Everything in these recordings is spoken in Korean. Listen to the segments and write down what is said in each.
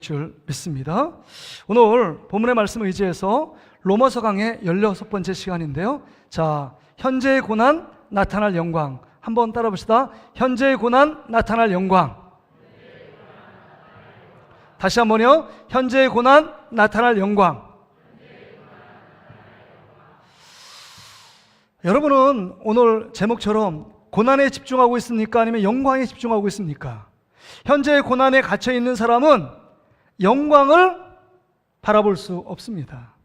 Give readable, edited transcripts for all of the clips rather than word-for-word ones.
줄 믿습니다. 오늘 본문의 말씀을 의지해서 로마서 강의 16번째 시간인데요. 자, 현재의 고난, 나타날 영광. 한번 따라 봅시다. 현재의 고난, 나타날 영광. 다시 한번요. 현재의 고난, 나타날 영광. 여러분은 오늘 제목처럼 고난에 집중하고 있습니까? 아니면 영광에 집중하고 있습니까? 현재의 고난에 갇혀 있는 사람은 영광을 바라볼 수 없습니다.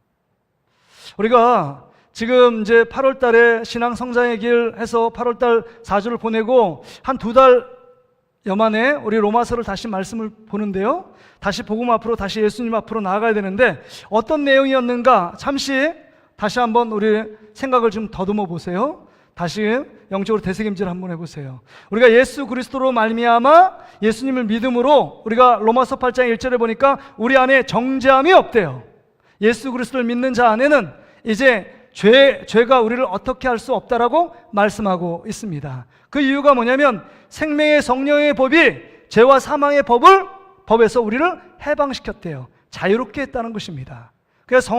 우리가 지금 이제 8월 달에 신앙 성장의 길 해서 8월 달 4주를 보내고 한 2달여 만에 우리 로마서를 다시 말씀을 보는데요. 다시 복음 앞으로, 다시 예수님 앞으로 나아가야 되는데 어떤 내용이었는가 잠시 다시 한번 우리 생각을 좀 더듬어 보세요. 다시 영적으로 되새김질 한번 해보세요. 우리가 예수 그리스도로 말미암아 예수님을 믿음으로 우리가 로마서 8장 1절에 보니까 우리 안에 정죄함이 없대요. 예수 그리스도를 믿는 자 안에는 이제 죄가 우리를 어떻게 할 수 없다라고 말씀하고 있습니다. 그 이유가 뭐냐면 생명의 성령의 법이 죄와 사망의 법에서 우리를 해방시켰대요. 자유롭게 했다는 것입니다. 그래서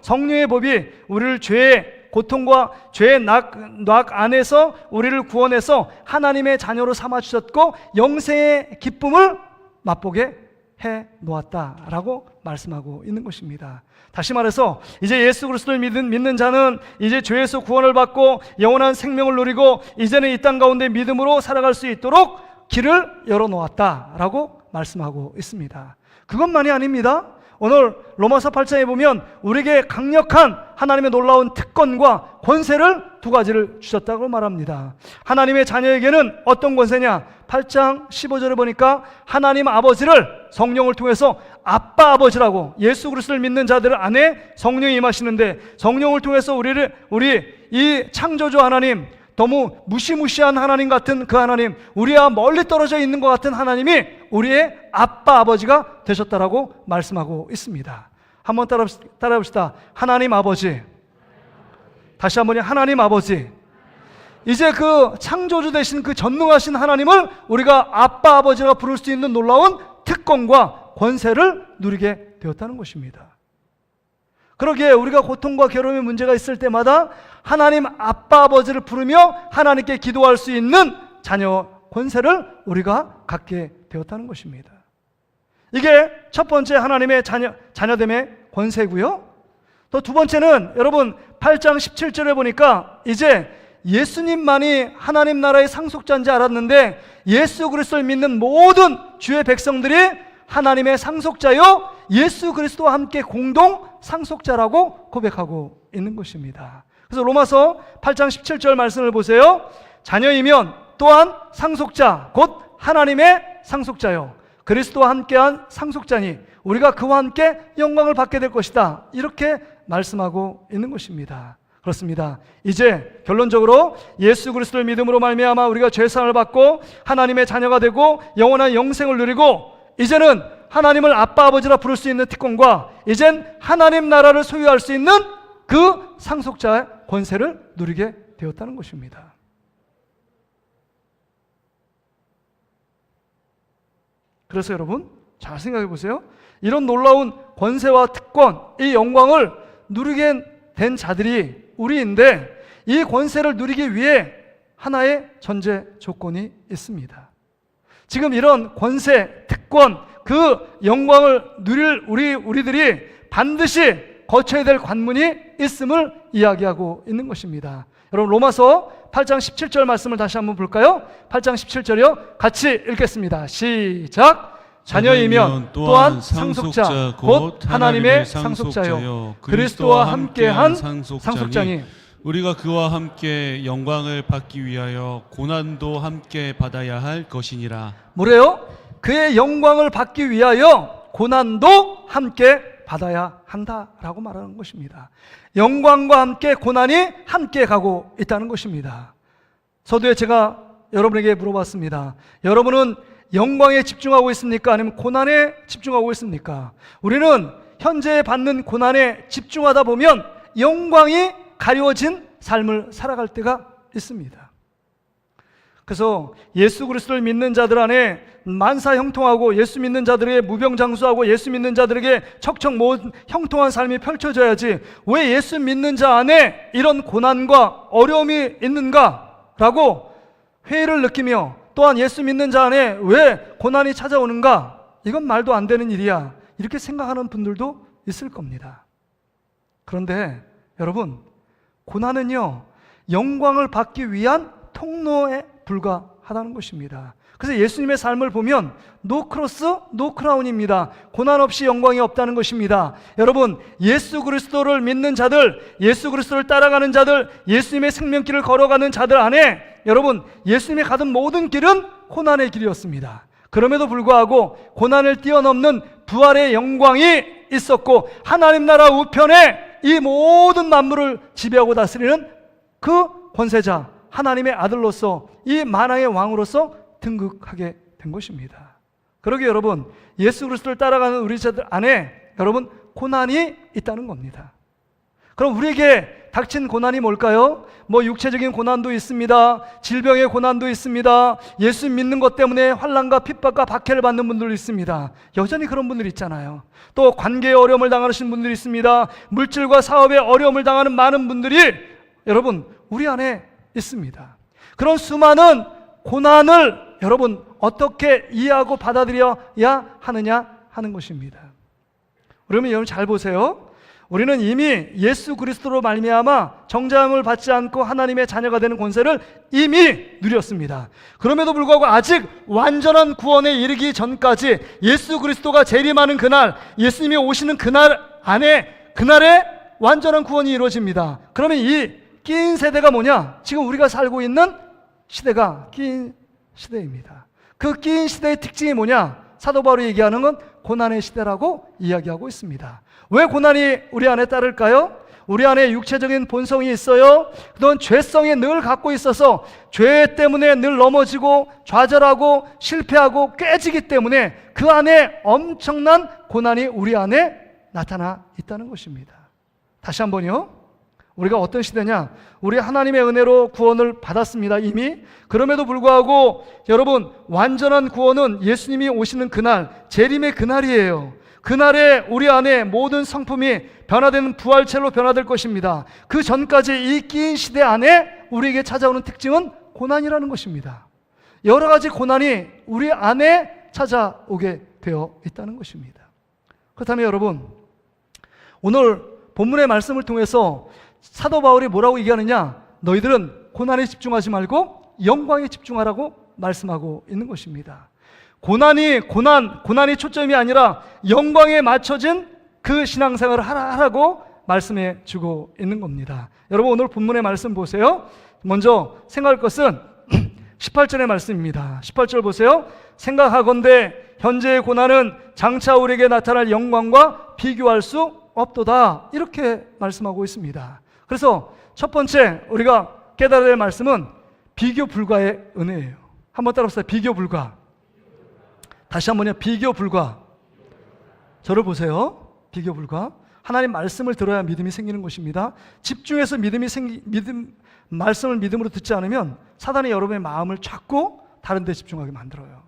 성령의 법이 우리를 죄의 고통과 죄의 낙 안에서 우리를 구원해서 하나님의 자녀로 삼아주셨고 영생의 기쁨을 맛보게 해 놓았다라고 말씀하고 있는 것입니다. 다시 말해서 이제 예수 그리스도를 믿는 자는 이제 죄에서 구원을 받고 영원한 생명을 누리고 이제는 이 땅 가운데 믿음으로 살아갈 수 있도록 길을 열어놓았다라고 말씀하고 있습니다. 그것만이 아닙니다. 오늘 로마서 8장에 보면 우리에게 강력한 하나님의 놀라운 특권과 권세를 두 가지를 주셨다고 말합니다. 하나님의 자녀에게는 어떤 권세냐? 8장 15절에 보니까 하나님 아버지를 성령을 통해서 아빠 아버지라고, 예수 그리스도를 믿는 자들 안에 성령이 임하시는데 성령을 통해서 우리 이 창조주 하나님, 너무 무시무시한 하나님 같은 그 하나님, 우리와 멀리 떨어져 있는 것 같은 하나님이 우리의 아빠 아버지가 되셨다라고 말씀하고 있습니다. 한번 따라 봅시다. 하나님 아버지. 다시 한번요. 하나님 아버지. 이제 그 창조주 되신 그 전능하신 하나님을 우리가 아빠 아버지라 부를 수 있는 놀라운 특권과 권세를 누리게 되었다는 것입니다. 그러기에 우리가 고통과 괴로움의 문제가 있을 때마다 하나님 아빠 아버지를 부르며 하나님께 기도할 수 있는 자녀 권세를 우리가 갖게 되었다는 것입니다. 이게 첫 번째 하나님의 자녀됨의 권세고요. 또 두 번째는 여러분 8장 17절에 보니까 이제 예수님만이 하나님 나라의 상속자인지 알았는데 예수 그리스도를 믿는 모든 주의 백성들이 하나님의 상속자요 예수 그리스도와 함께 공동 상속자라고 고백하고 있는 것입니다. 그래서 로마서 8장 17절 말씀을 보세요. 자녀이면 또한 상속자 곧 하나님의 상속자요 그리스도와 함께한 상속자니 우리가 그와 함께 영광을 받게 될 것이다. 이렇게 말씀하고 있는 것입니다. 그렇습니다. 이제 결론적으로 예수 그리스도를 믿음으로 말미암아 우리가 죄사함을 받고 하나님의 자녀가 되고 영원한 영생을 누리고 이제는 하나님을 아빠 아버지라 부를 수 있는 특권과 이젠 하나님 나라를 소유할 수 있는 그 상속자의 권세를 누리게 되었다는 것입니다. 그래서 여러분 잘 생각해 보세요. 이런 놀라운 권세와 특권, 이 영광을 누리게 된 자들이 우리인데 이 권세를 누리기 위해 하나의 전제 조건이 있습니다. 지금 이런 권세, 특권, 그 영광을 누릴 우리들이 반드시 거쳐야 될 관문이 있음을 이야기하고 있는 것입니다. 여러분 로마서 8장 17절 말씀을 다시 한번 볼까요? 8장 17절이요. 같이 읽겠습니다. 시작. 자녀이면 또한 상속자 곧 하나님의 상속자요 그리스도와 함께한 상속자니 우리가 그와 함께 영광을 받기 위하여 고난도 함께 받아야 할 것이니라. 뭐래요? 그의 영광을 받기 위하여 고난도 함께 받아야 한다라고 말하는 것입니다. 영광과 함께 고난이 함께 가고 있다는 것입니다. 서두에 제가 여러분에게 물어봤습니다. 여러분은 영광에 집중하고 있습니까? 아니면 고난에 집중하고 있습니까? 우리는 현재 받는 고난에 집중하다 보면 영광이 가려진 삶을 살아갈 때가 있습니다. 그래서 예수 그리스도를 믿는 자들 안에 만사 형통하고, 예수 믿는 자들에게 무병장수하고, 예수 믿는 자들에게 척척 모은 형통한 삶이 펼쳐져야지, 왜 예수 믿는 자 안에 이런 고난과 어려움이 있는가 라고 회의를 느끼며, 또한 예수 믿는 자 안에 왜 고난이 찾아오는가, 이건 말도 안 되는 일이야, 이렇게 생각하는 분들도 있을 겁니다. 그런데 여러분, 고난은요, 영광을 받기 위한 통로에 불과하다는 것입니다. 그래서 예수님의 삶을 보면 노 크로스, 노 크라운입니다. 고난 없이 영광이 없다는 것입니다. 여러분, 예수 그리스도를 믿는 자들, 예수 그리스도를 따라가는 자들, 예수님의 생명길을 걸어가는 자들 안에, 여러분, 예수님이 가던 모든 길은 고난의 길이었습니다. 그럼에도 불구하고 고난을 뛰어넘는 부활의 영광이 있었고, 하나님 나라 우편에 이 모든 만물을 지배하고 다스리는 그 권세자, 하나님의 아들로서, 이 만왕의 왕으로서 등극하게 된 것입니다. 그러기에 여러분, 예수 그리스도를 따라가는 우리 자들 안에 여러분 고난이 있다는 겁니다. 그럼 우리에게 닥친 고난이 뭘까요? 뭐 육체적인 고난도 있습니다. 질병의 고난도 있습니다. 예수 믿는 것 때문에 환난과 핍박과 박해를 받는 분들도 있습니다. 여전히 그런 분들이 있잖아요. 또 관계의 어려움을 당하시는 분들이 있습니다. 물질과 사업의 어려움을 당하는 많은 분들이 여러분 우리 안에 있습니다. 그런 수많은 고난을 여러분 어떻게 이해하고 받아들여야 하느냐 하는 것입니다. 그러면 여러분 잘 보세요. 우리는 이미 예수 그리스도로 말미암아 정죄함을 받지 않고 하나님의 자녀가 되는 권세를 이미 누렸습니다. 그럼에도 불구하고 아직 완전한 구원에 이르기 전까지 예수 그리스도가 재림하는 그날, 예수님이 오시는 그날 안에, 그날에 완전한 구원이 이루어집니다. 그러면 이 끼인 세대가 뭐냐? 지금 우리가 살고 있는 시대가 끼인 시대입니다. 그 끼인 시대의 특징이 뭐냐? 사도 바울이 얘기하는 건 고난의 시대라고 이야기하고 있습니다. 왜 고난이 우리 안에 따를까요? 우리 안에 육체적인 본성이 있어요. 그동안 죄성이 늘 갖고 있어서 죄 때문에 늘 넘어지고 좌절하고 실패하고 깨지기 때문에 그 안에 엄청난 고난이 우리 안에 나타나 있다는 것입니다. 다시 한번요. 우리가 어떤 시대냐? 우리 하나님의 은혜로 구원을 받았습니다, 이미. 그럼에도 불구하고 여러분, 완전한 구원은 예수님이 오시는 그날, 재림의 그날이에요. 그날에 우리 안에 모든 성품이 변화되는 부활체로 변화될 것입니다. 그 전까지 이 끼인 시대 안에 우리에게 찾아오는 특징은 고난이라는 것입니다. 여러 가지 고난이 우리 안에 찾아오게 되어 있다는 것입니다. 그렇다면 여러분, 오늘 본문의 말씀을 통해서 사도 바울이 뭐라고 얘기하느냐? 너희들은 고난에 집중하지 말고 영광에 집중하라고 말씀하고 있는 것입니다. 고난이 초점이 아니라 영광에 맞춰진 그 신앙생활을 하라고 말씀해 주고 있는 겁니다. 여러분, 오늘 본문의 말씀 보세요. 먼저 생각할 것은 18절의 말씀입니다. 18절 보세요. 생각하건대 현재의 고난은 장차 우리에게 나타날 영광과 비교할 수 없도다, 이렇게 말씀하고 있습니다. 그래서 첫 번째 우리가 깨달아야 될 말씀은 비교 불가의 은혜예요. 한번 따라합시다. 비교 불가. 다시 한번요. 비교 불가. 저를 보세요. 비교 불가. 하나님 말씀을 들어야 믿음이 생기는 것입니다. 집중해서 말씀을 믿음으로 듣지 않으면 사단이 여러분의 마음을 찾고 다른 데 집중하게 만들어요.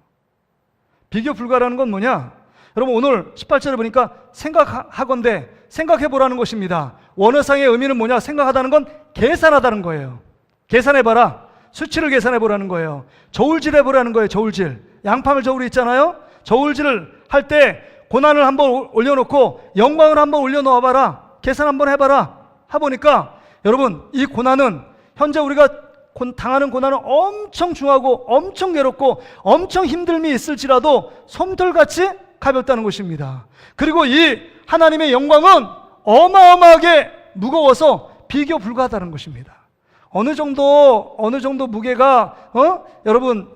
비교 불가라는 건 뭐냐? 여러분, 오늘 18절에 보니까 생각하건대, 생각해보라는 것입니다. 원어상의 의미는 뭐냐? 생각하다는 건 계산하다는 거예요. 계산해봐라. 수치를 계산해보라는 거예요. 저울질해보라는 거예요. 저울질. 양파물 저울이 있잖아요. 저울질을 할 때 고난을 한번 올려놓고 영광을 한번 올려놓아봐라. 계산 한번 해봐라. 해보니까 여러분, 이 고난은 현재 우리가 당하는 고난은 엄청 중하고 엄청 괴롭고 엄청 힘듦이 있을지라도 솜털같이 가볍다는 것입니다. 그리고 이 하나님의 영광은 어마어마하게 무거워서 비교 불가하다는 것입니다. 어느 정도 무게가 여러분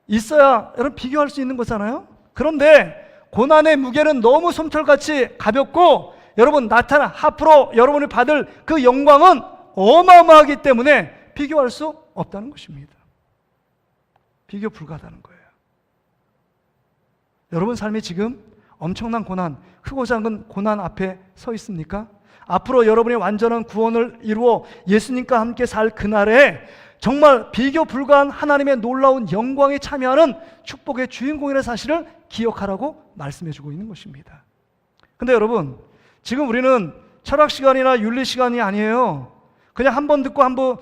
있어야 여러분 비교할 수 있는 거잖아요. 그런데 고난의 무게는 너무 솜털같이 가볍고 여러분 앞으로 여러분이 받을 그 영광은 어마어마하기 때문에 비교할 수 없다는 것입니다. 비교 불가하다는 거예요. 여러분 삶이 지금 엄청난 고난, 크고 작은 고난 앞에 서 있습니까? 앞으로 여러분의 완전한 구원을 이루어 예수님과 함께 살 그날에 정말 비교 불가한 하나님의 놀라운 영광에 참여하는 축복의 주인공이라는 사실을 기억하라고 말씀해 주고 있는 것입니다. 근데 여러분, 지금 우리는 철학 시간이나 윤리 시간이 아니에요. 그냥 한 번 듣고 한 번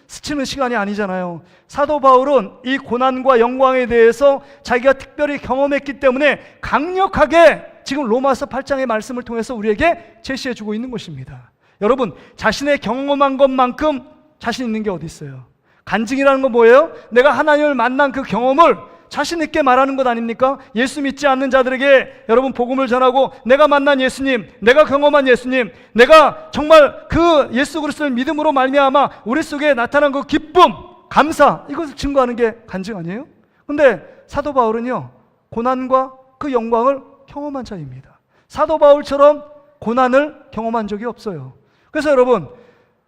스치는 시간이 아니잖아요. 사도 바울은 이 고난과 영광에 대해서 자기가 특별히 경험했기 때문에 강력하게 지금 로마서 8장의 말씀을 통해서 우리에게 제시해 주고 있는 것입니다. 여러분, 자신의 경험한 것만큼 자신 있는 게 어디 있어요? 간증이라는 건 뭐예요? 내가 하나님을 만난 그 경험을 자신 있게 말하는 것 아닙니까? 예수 믿지 않는 자들에게 여러분 복음을 전하고, 내가 만난 예수님, 내가 경험한 예수님, 내가 정말 그 예수 그리스도를 믿음으로 말미암아 우리 속에 나타난 그 기쁨, 감사, 이것을 증거하는 게 간증 아니에요? 근데 사도 바울은요, 고난과 그 영광을 경험한 자입니다. 사도 바울처럼 고난을 경험한 적이 없어요. 그래서 여러분,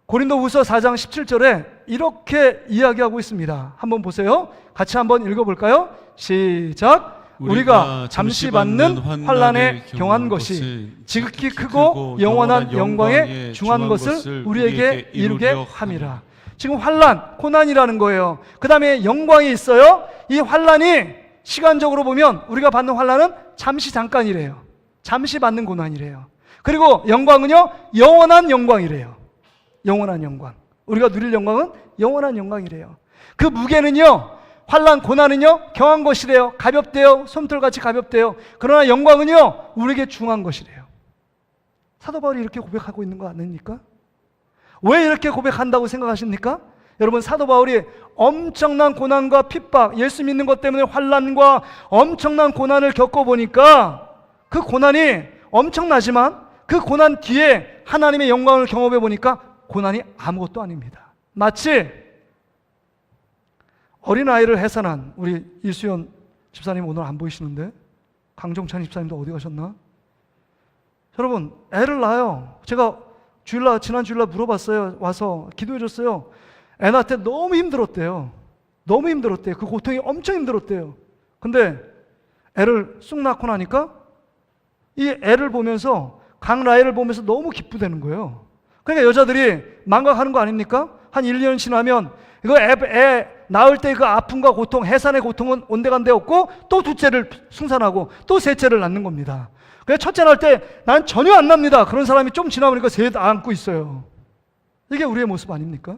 고린도후서 4장 17절에 이렇게 이야기하고 있습니다. 한번 보세요. 같이 한번 읽어볼까요? 시작. 우리가 잠시 받는 환난에 경한 것이 지극히 크고 영원한 영광에 중한 것을 우리에게 이루게 함이라. 지금 환난, 고난이라는 거예요. 그 다음에 영광이 있어요. 이 환난이 시간적으로 보면 우리가 받는 환난은 잠시 잠깐이래요. 잠시 받는 고난이래요. 그리고 영광은요, 영원한 영광이래요. 영원한 영광. 우리가 누릴 영광은 영원한 영광이래요. 그 무게는요, 환난, 고난은요, 경한 것이래요. 가볍대요. 솜털같이 가볍대요. 그러나 영광은요, 우리에게 중한 것이래요. 사도 바울이 이렇게 고백하고 있는 거 아닙니까? 왜 이렇게 고백한다고 생각하십니까? 여러분, 사도 바울이 엄청난 고난과 핍박, 예수 믿는 것 때문에 환난과 엄청난 고난을 겪어보니까 그 고난이 엄청나지만 그 고난 뒤에 하나님의 영광을 경험해 보니까 고난이 아무것도 아닙니다. 마치 어린아이를 해산한 우리 이수연 집사님 오늘 안 보이시는데, 강종찬 집사님도 어디 가셨나? 여러분, 애를 낳아요. 제가 지난 주일날 물어봤어요. 와서 기도해 줬어요. 애 낳을 때 너무 힘들었대요. 너무 힘들었대요. 그 고통이 엄청 힘들었대요. 근데 애를 쑥 낳고 나니까 이 애를 보면서, 강라엘을 보면서 너무 기쁘다는 거예요. 그러니까 여자들이 망각하는 거 아닙니까? 한 1, 2년 지나면 이거 애 낳을 때 그 아픔과 고통, 해산의 고통은 온데간데 없고 또 둘째를 승산하고 또 셋째를 낳는 겁니다. 그래서 첫째 낳을 때 난 전혀 안 납니다. 그런 사람이 좀 지나보니까 셋 안고 있어요. 이게 우리의 모습 아닙니까?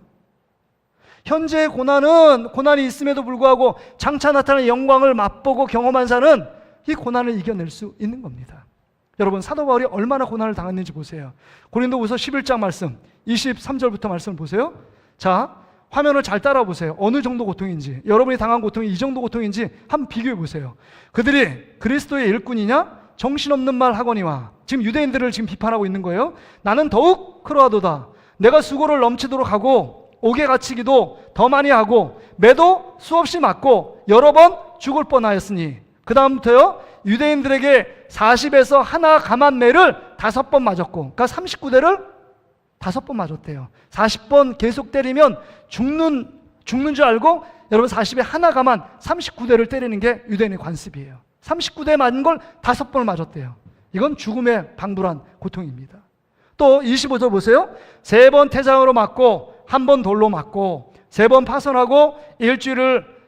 현재의 고난이 있음에도 불구하고 장차 나타나는 영광을 맛보고 경험한 자는 이 고난을 이겨낼 수 있는 겁니다. 여러분, 사도 바울이 얼마나 고난을 당했는지 보세요. 고린도후서 11장 말씀 23절부터 말씀을 보세요. 자, 화면을 잘 따라 보세요. 어느 정도 고통인지, 여러분이 당한 고통이 이 정도 고통인지 한번 비교해 보세요. 그들이 그리스도의 일꾼이냐? 정신없는 말 하거니와. 지금 유대인들을 지금 비판하고 있는 거예요. 나는 더욱 그러하도다. 내가 수고를 넘치도록 하고 옥에 갇히기도 더 많이 하고 매도 수없이 맞고 여러 번 죽을 뻔하였으니. 그 다음부터요, 유대인들에게 40에서 하나 감한 매를 5번 맞았고, 그러니까 39대를 5번 맞았대요. 40번 계속 때리면 죽는 줄 알고 여러분 40에 하나 감한 39대를 때리는 게 유대인의 관습이에요. 39대 맞은 걸 5번을 맞았대요. 이건 죽음의 방불한 고통입니다. 또 25절 보세요. 3번 태장으로 맞고 1번 돌로 맞고 3번 파선하고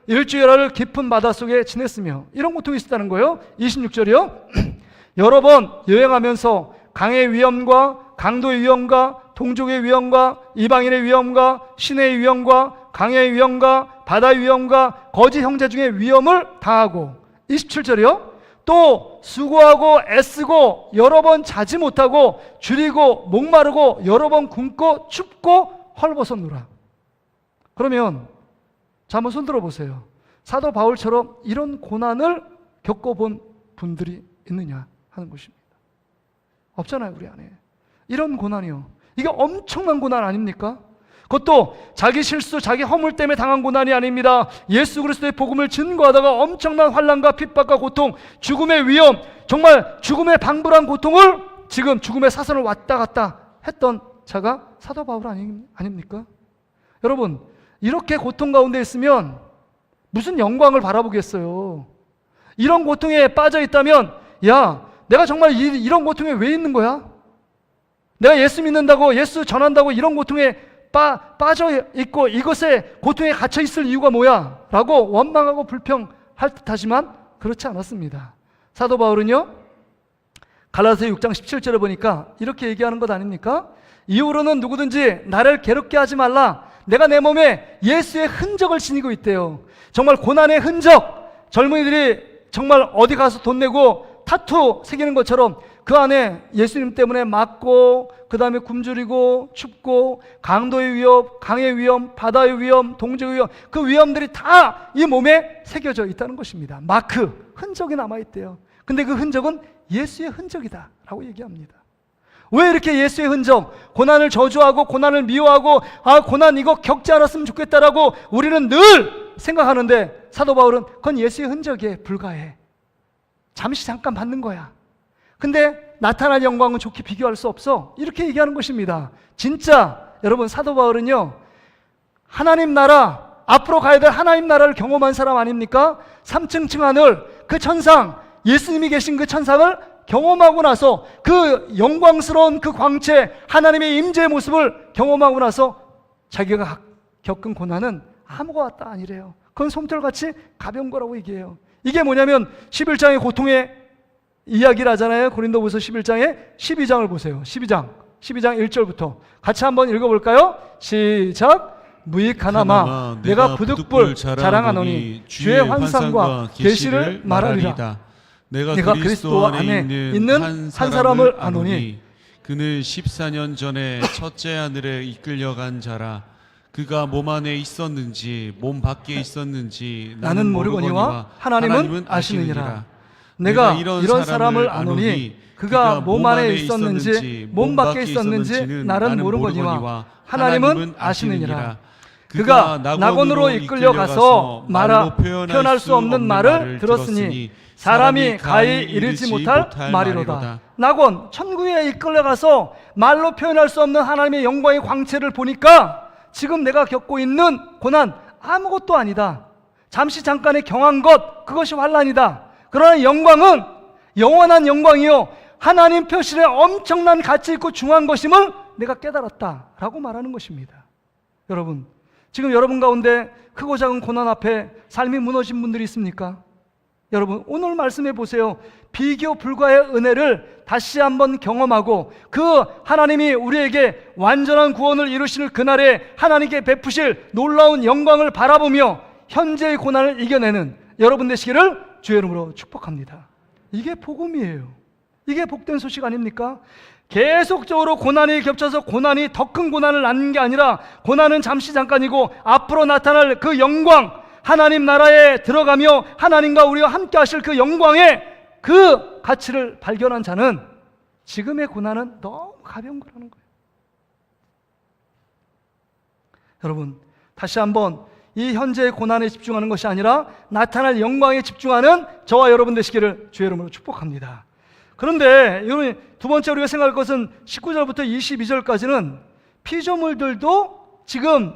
일주일을 깊은 바닷속에 지냈으며, 이런 고통이 있었다는 거예요. 26절이요. 여러 번 여행하면서 강의 위험과 강도의 위험과 동족의 위험과 이방인의 위험과 신의 위험과 강의 위험과 바다의 위험과 거짓 형제 중의 위험을 당하고. 27절이요. 또 수고하고 애쓰고 여러 번 자지 못하고 줄이고 목마르고 여러 번 굶고 춥고 헐벗었노라. 그러면 자, 한번 손 들어보세요. 사도 바울처럼 이런 고난을 겪어본 분들이 있느냐 하는 것입니다. 없잖아요, 우리 안에. 이런 고난이요, 이게 엄청난 고난 아닙니까? 그것도 자기 실수, 자기 허물 때문에 당한 고난이 아닙니다. 예수 그리스도의 복음을 증거하다가 엄청난 환난과 핍박과 고통, 죽음의 위험, 정말 죽음의 방불한 고통을 지금 죽음의 사선을 왔다 갔다 했던 자가 사도 바울 아닙니까? 여러분, 이렇게 고통 가운데 있으면 무슨 영광을 바라보겠어요? 이런 고통에 빠져 있다면, 야, 내가 정말 이런 고통에 왜 있는 거야? 내가 예수 믿는다고, 예수 전한다고 이런 고통에 빠져 있고 이것에 고통에 갇혀 있을 이유가 뭐야? 라고 원망하고 불평할 듯하지만 그렇지 않았습니다. 사도 바울은요, 갈라디아 6장 17절에 보니까 이렇게 얘기하는 것 아닙니까? 이후로는 누구든지 나를 괴롭게 하지 말라. 내가 내 몸에 예수의 흔적을 지니고 있대요. 정말 고난의 흔적, 젊은이들이 정말 어디 가서 돈 내고 타투 새기는 것처럼 그 안에 예수님 때문에 맞고, 그 다음에 굶주리고 춥고, 강도의 위험, 강의 위험, 바다의 위험, 동족의 위험, 그 위험들이 다 이 몸에 새겨져 있다는 것입니다. 마크, 흔적이 남아있대요. 근데 그 흔적은 예수의 흔적이다 라고 얘기합니다. 왜 이렇게 예수의 흔적, 고난을 저주하고 고난을 미워하고 고난 이거 겪지 않았으면 좋겠다라고 우리는 늘 생각하는데, 사도 바울은 그건 예수의 흔적에 불과해. 잠시 잠깐 받는 거야. 근데 나타날 영광은 좋게 비교할 수 없어. 이렇게 얘기하는 것입니다. 진짜 여러분, 사도 바울은요, 하나님 나라, 앞으로 가야 될 하나님 나라를 경험한 사람 아닙니까? 3층 하늘, 그 천상, 예수님이 계신 그 천상을 경험하고 나서 그 영광스러운 그 광채, 하나님의 임재의 모습을 경험하고 나서 자기가 겪은 고난은 아무것도 아니래요. 그건 솜털같이 가벼운 거라고 얘기해요. 이게 뭐냐면 11장의 고통의 이야기를 하잖아요. 고린도후서 11장의 12장을 보세요. 12장 1절부터 같이 한번 읽어볼까요? 시작. 무익하나마 내가 부득불 자랑하노니 주의 환상과 계시를 말하리라. 내가 그리스도 안에 있는 한 사람을 아노니 그는 14년 전에 첫째 하늘에 이끌려간 자라. 그가 몸 안에 있었는지 몸 밖에 있었는지 나는 모르거니와 하나님은 아시느니라. 내가 이런 사람을 아노니 그가 몸 안에 있었는지 몸 밖에 있었는지 나는 모르거니와 하나님은 아시느니라. 그가 낙원으로 이끌려가서 말로 표현할 수 없는 말을 들었으니 사람이 가히 이르지 못할 말이로다. 낙원, 천국에 이끌려가서 말로 표현할 수 없는 하나님의 영광의 광채를 보니까 지금 내가 겪고 있는 고난 아무것도 아니다. 잠시 잠깐의 경한 것, 그것이 환난이다. 그러나 영광은 영원한 영광이요, 하나님 표실에 엄청난 가치 있고 중요한 것임을 내가 깨달았다라고 말하는 것입니다. 여러분, 지금 여러분 가운데 크고 작은 고난 앞에 삶이 무너진 분들이 있습니까? 여러분, 오늘 말씀해 보세요. 비교 불가의 은혜를 다시 한번 경험하고 그 하나님이 우리에게 완전한 구원을 이루실 그날에 하나님께 베푸실 놀라운 영광을 바라보며 현재의 고난을 이겨내는 여러분 되시기를 주의 이름으로 축복합니다. 이게 복음이에요. 이게 복된 소식 아닙니까? 계속적으로 고난이 겹쳐서 고난이 더 큰 고난을 낳는 게 아니라 고난은 잠시 잠깐이고 앞으로 나타날 그 영광, 하나님 나라에 들어가며 하나님과 우리와 함께 하실 그 영광의 그 가치를 발견한 자는 지금의 고난은 너무 가벼운 거라는 거예요. 여러분, 다시 한번 이 현재의 고난에 집중하는 것이 아니라 나타날 영광에 집중하는 저와 여러분 되시기를 주의 이름으로 축복합니다. 그런데 여러분, 두 번째 우리가 생각할 것은 19절부터 22절까지는 피조물들도 지금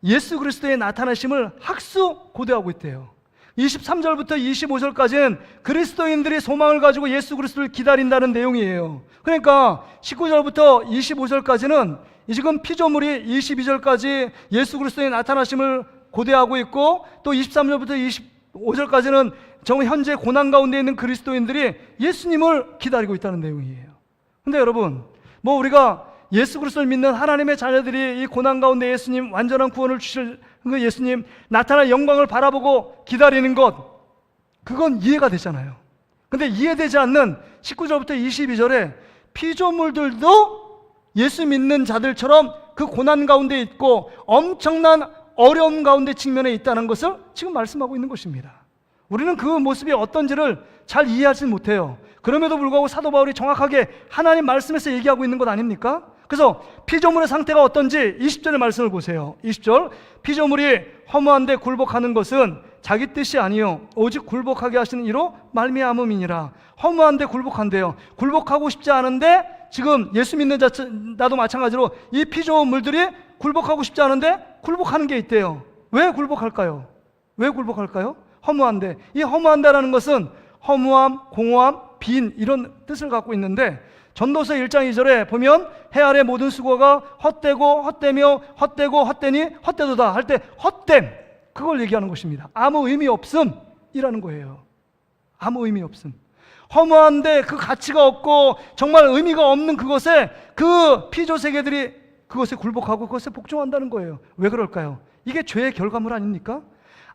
예수 그리스도의 나타나심을 학수고대하고 있대요. 23절부터 25절까지는 그리스도인들이 소망을 가지고 예수 그리스도를 기다린다는 내용이에요. 그러니까 19절부터 25절까지는 지금 피조물이 22절까지 예수 그리스도의 나타나심을 고대하고 있고, 또 23절부터 25절까지는 정말 현재 고난 가운데 있는 그리스도인들이 예수님을 기다리고 있다는 내용이에요. 근데 여러분, 뭐 우리가 예수 그리스도를 믿는 하나님의 자녀들이 이 고난 가운데 예수님 완전한 구원을 주실 그 예수님 나타날 영광을 바라보고 기다리는 것, 그건 이해가 되잖아요. 근데 이해되지 않는 19절부터 22절에 피조물들도 예수 믿는 자들처럼 그 고난 가운데 있고 엄청난 어려움 가운데 직면해 있다는 것을 지금 말씀하고 있는 것입니다. 우리는 그 모습이 어떤지를 잘 이해하지 못해요. 그럼에도 불구하고 사도 바울이 정확하게 하나님 말씀에서 얘기하고 있는 것 아닙니까? 그래서 피조물의 상태가 어떤지 20절의 말씀을 보세요. 20절, 피조물이 허무한데 굴복하는 것은 자기 뜻이 아니요 오직 굴복하게 하시는 이로 말미암음이니라. 허무한데 굴복한대요. 굴복하고 싶지 않은데 지금 예수 믿는 자 나도 마찬가지로 이 피조물들이 굴복하고 싶지 않은데 굴복하는 게 있대요. 왜 굴복할까요? 왜 굴복할까요? 허무한데. 이 허무한다라는 것은 허무함, 공허함, 빈 이런 뜻을 갖고 있는데 전도서 1장 2절에 보면 해 아래 모든 수고가 헛되고 헛되며 헛되고 헛되니 헛되도다 할 때 헛됨 그걸 얘기하는 것입니다. 아무 의미 없음이라는 거예요. 아무 의미 없음. 허무한데 그 가치가 없고 정말 의미가 없는 그것에 그 피조 세계들이 그것에 굴복하고 그것에 복종한다는 거예요. 왜 그럴까요? 이게 죄의 결과물 아닙니까?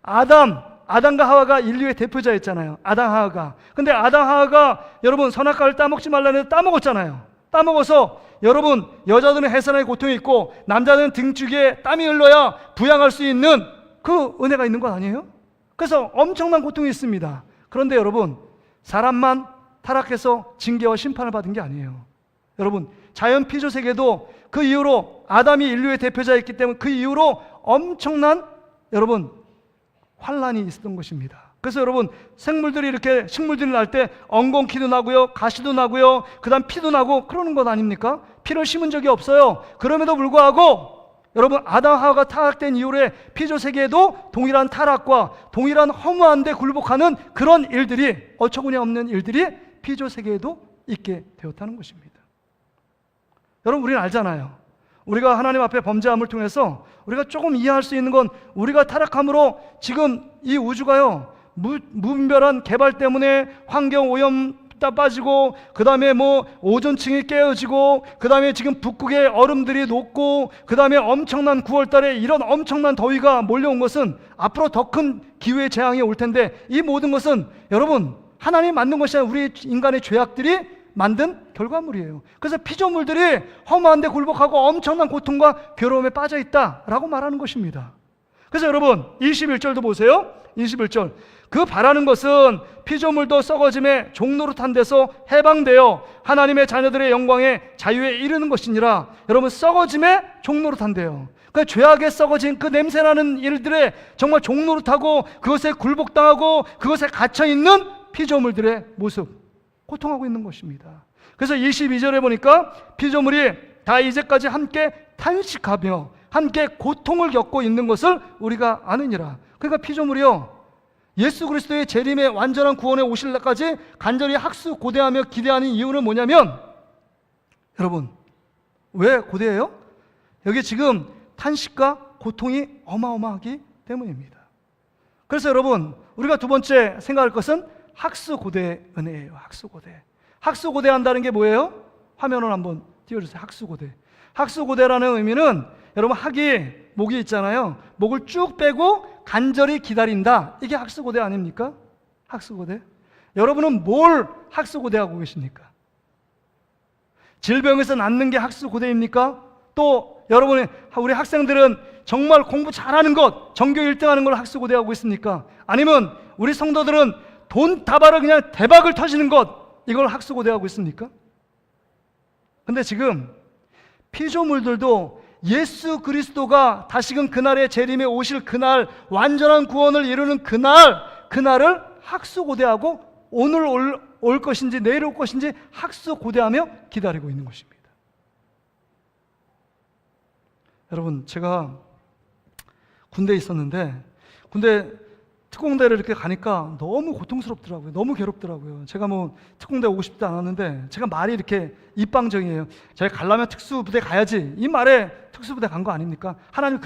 아담과 하와가 인류의 대표자였잖아요. 아담 하와가. 근데 아담 하와가 여러분 선악과를 따먹지 말라는 따먹었잖아요. 따먹어서 여러분 여자들은 해산의 고통이 있고 남자는 등줄기에 땀이 흘러야 부양할 수 있는 그 은혜가 있는 것 아니에요? 그래서 엄청난 고통이 있습니다. 그런데 여러분 사람만 타락해서 징계와 심판을 받은 게 아니에요. 여러분 자연 피조 세계도 그 이후로 아담이 인류의 대표자였기 때문에 그 이후로 엄청난 여러분 환란이 있었던 것입니다. 그래서 여러분 생물들이 이렇게 식물들이 날 때 엉겅퀴도 나고요, 가시도 나고요, 그 다음 피도 나고 그러는 것 아닙니까? 피를 심은 적이 없어요. 그럼에도 불구하고 여러분 아담 하와가 타락된 이후에 피조 세계에도 동일한 타락과 동일한 허무한 데 굴복하는 그런 일들이 어처구니 없는 일들이 피조 세계에도 있게 되었다는 것입니다. 여러분 우리는 알잖아요. 우리가 하나님 앞에 범죄함을 통해서 우리가 조금 이해할 수 있는 건 우리가 타락함으로 지금 이 우주가요 무분별한 개발 때문에 환경 오염 빠지고 그 다음에 뭐 오존층이 깨어지고 그 다음에 지금 북극의 얼음들이 녹고 그 다음에 엄청난 9월달에 이런 엄청난 더위가 몰려온 것은 앞으로 더 큰 기후의 재앙이 올 텐데 이 모든 것은 여러분 하나님 만든 것이 아니라 우리 인간의 죄악들이 만든 결과물이에요. 그래서 피조물들이 허무한데 굴복하고 엄청난 고통과 괴로움에 빠져 있다라고 말하는 것입니다. 그래서 여러분 21절도 보세요. 21절 그 바라는 것은 피조물도 썩어짐에 종노릇한 데서 해방되어 하나님의 자녀들의 영광에 자유에 이르는 것이니라. 여러분 썩어짐에 종노릇한대요. 그 죄악에 썩어진 그 냄새나는 일들에 정말 종노릇하고 그것에 굴복당하고 그것에 갇혀있는 피조물들의 모습 고통하고 있는 것입니다. 그래서 22절에 보니까 피조물이 다 이제까지 함께 탄식하며 함께 고통을 겪고 있는 것을 우리가 아느니라. 그러니까 피조물이요 예수 그리스도의 재림의 완전한 구원에 오실 날까지 간절히 학수고대하며 기대하는 이유는 뭐냐면 여러분 왜 고대해요? 여기 지금 탄식과 고통이 어마어마하기 때문입니다. 그래서 여러분 우리가 두 번째 생각할 것은 학수고대 은혜예요. 학수고대. 학수고대한다는 게 뭐예요? 화면을 한번 띄워주세요. 학수고대. 학수고대라는 의미는 여러분 학이 목이 있잖아요. 목을 쭉 빼고 간절히 기다린다. 이게 학수고대 아닙니까? 학수고대. 여러분은 뭘 학수고대하고 계십니까? 질병에서 낫는 게 학수고대입니까? 또 여러분의 우리 학생들은 정말 공부 잘하는 것, 전교 1등하는 걸 학수고대하고 있습니까? 아니면 우리 성도들은 돈 다발을 그냥 대박을 터지는 것, 이걸 학수고대하고 있습니까? 근데 지금 피조물들도 예수 그리스도가 다시금 그날의 재림에 오실 그날 완전한 구원을 이루는 그날을 학수고대하고 오늘 올 것인지 내일 올 것인지 학수고대하며 기다리고 있는 것입니다. 여러분 제가 군대에 있었는데 군대 특공대를 이렇게 가니까 너무 고통스럽더라고요. 너무 괴롭더라고요. 제가 뭐 특공대 오고 싶지 않았는데 제가 말이 이렇게 입방정이에요. 제가 가려면 특수부대 가야지. 이 말에 특수부대 간 거 아닙니까? 하나님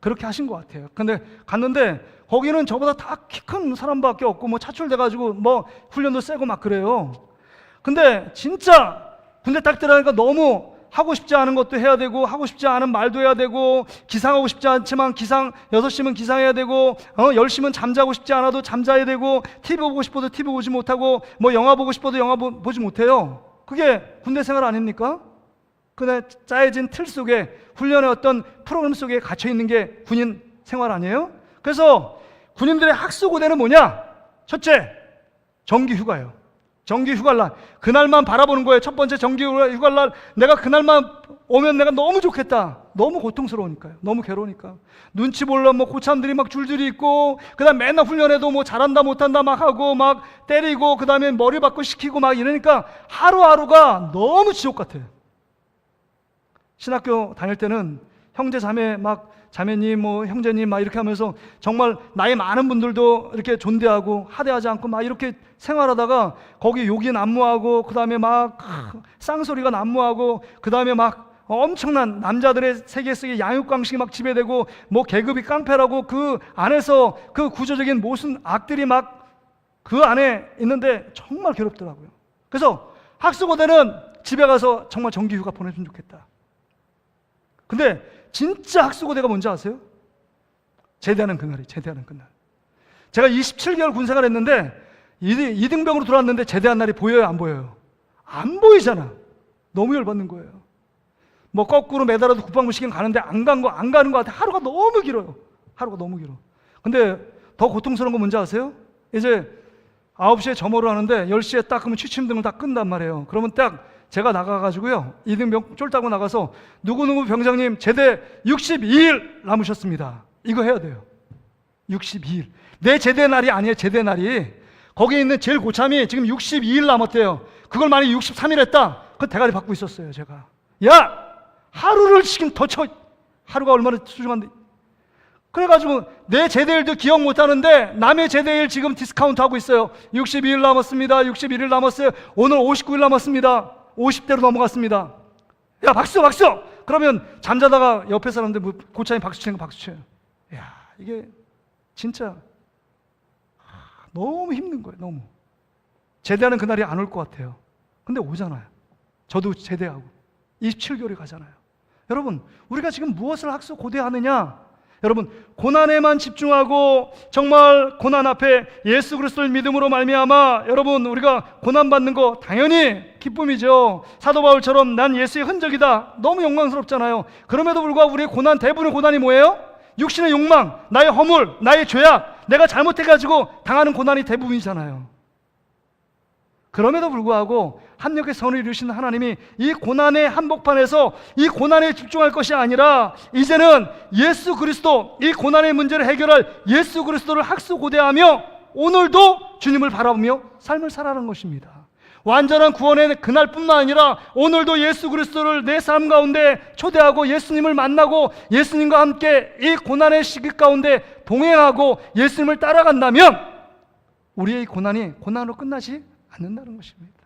그렇게 하신 것 같아요. 근데 갔는데 거기는 저보다 다 키 큰 사람밖에 없고 뭐 차출돼가지고 뭐 훈련도 세고 막 그래요. 근데 진짜 군대 딱 들어가니까 너무 하고 싶지 않은 것도 해야 되고 하고 싶지 않은 말도 해야 되고 기상하고 싶지 않지만 6시면 기상해야 되고 10시면 잠자고 싶지 않아도 잠자야 되고 TV 보고 싶어도 TV 보지 못하고 뭐 영화 보고 싶어도 영화 보지 못해요. 그게 군대 생활 아닙니까? 근데 짜여진 틀 속에 훈련의 어떤 프로그램 속에 갇혀 있는 게 군인 생활 아니에요? 그래서 군인들의 학수고대는 뭐냐? 첫째, 정기 휴가예요. 정기 휴가날 그날만 바라보는 거예요. 첫 번째 정기 휴가날 내가 그날만 오면 내가 너무 좋겠다. 너무 고통스러우니까요. 너무 괴로우니까 눈치 보려 뭐 고참들이 막 줄줄이 있고 그다음 맨날 훈련해도 뭐 잘한다 못한다 막 하고 막 때리고 그다음에 머리 받고 시키고 막 이러니까 하루하루가 너무 지옥 같아요. 신학교 다닐 때는 형제 자매 막 자매님 뭐 형제님 막 이렇게 하면서 정말 나이 많은 분들도 이렇게 존대하고 하대하지 않고 막 이렇게 생활하다가 거기 욕이 난무하고 그 다음에 막 쌍소리가 난무하고 그 다음에 막 엄청난 남자들의 세계 속의 양육강식이 막 지배되고 뭐 계급이 깡패라고 그 안에서 그 구조적인 모순 악들이 막 그 안에 있는데 정말 괴롭더라고요. 그래서 학수고대는 집에 가서 정말 정기휴가 보내주면 좋겠다. 근데 진짜 학수고대가 뭔지 아세요? 제대하는 그날이 제대하는 그날. 제가 27개월 군생활 했는데 이등병으로 들어왔는데 제대한 날이 보여요, 안 보여요? 안 보이잖아. 너무 열받는 거예요. 뭐 거꾸로 매달아도 국방부 시경 가는데 안 가는 것 같아. 하루가 너무 길어요. 하루가 너무 길어. 근데 더 고통스러운 건 뭔지 아세요? 이제 9시에 점호를 하는데 10시에 딱 그러면 취침등을 다 끈단 말이에요. 그러면 딱 제가 나가가지고요, 이등병 쫄따고 나가서 누구누구 병장님 제대 62일 남으셨습니다. 이거 해야 돼요. 62일. 내 제대 날이 아니에요. 제대 날이. 거기에 있는 제일 고참이 지금 62일 남았대요. 그걸 만약에 63일 했다, 그 대가리 받고 있었어요. 제가. 야! 하루를 지금 더 쳐. 하루가 얼마나 소중한데. 그래가지고 내 제대일도 기억 못하는데 남의 제대일 지금 디스카운트 하고 있어요. 62일 남았습니다. 61일 남았어요. 오늘 59일 남았습니다. 50대로 넘어갔습니다. 야, 박수! 그러면 잠자다가 옆에 사람들 고참이 박수 치는 거 박수 쳐요. 야, 이게 진짜 너무 힘든 거예요. 너무. 제대하는 그날이 안 올 것 같아요. 근데 오잖아요. 저도 제대하고 27개월이 가잖아요. 여러분, 우리가 지금 무엇을 학수고대하느냐? 여러분, 고난에만 집중하고 정말 고난 앞에 예수 그리스도를 믿음으로 말미암아 여러분 우리가 고난받는 거 당연히 기쁨이죠. 사도 바울처럼 난 예수의 흔적이다. 너무 영광스럽잖아요. 그럼에도 불구하고 우리의 고난, 대부분의 고난이 뭐예요? 육신의 욕망, 나의 허물, 나의 죄악, 내가 잘못해가지고 당하는 고난이 대부분이잖아요. 그럼에도 불구하고 합력의 선을 이루신 하나님이 이 고난의 한복판에서 이 고난에 집중할 것이 아니라 이제는 예수 그리스도, 이 고난의 문제를 해결할 예수 그리스도를 학수고대하며 오늘도 주님을 바라보며 삶을 살아가는 것입니다. 완전한 구원의 그날뿐만 아니라 오늘도 예수 그리스도를 내 삶 가운데 초대하고 예수님을 만나고 예수님과 함께 이 고난의 시기 가운데 동행하고 예수님을 따라간다면 우리의 이 고난이 고난으로 끝나지 않는다는 것입니다.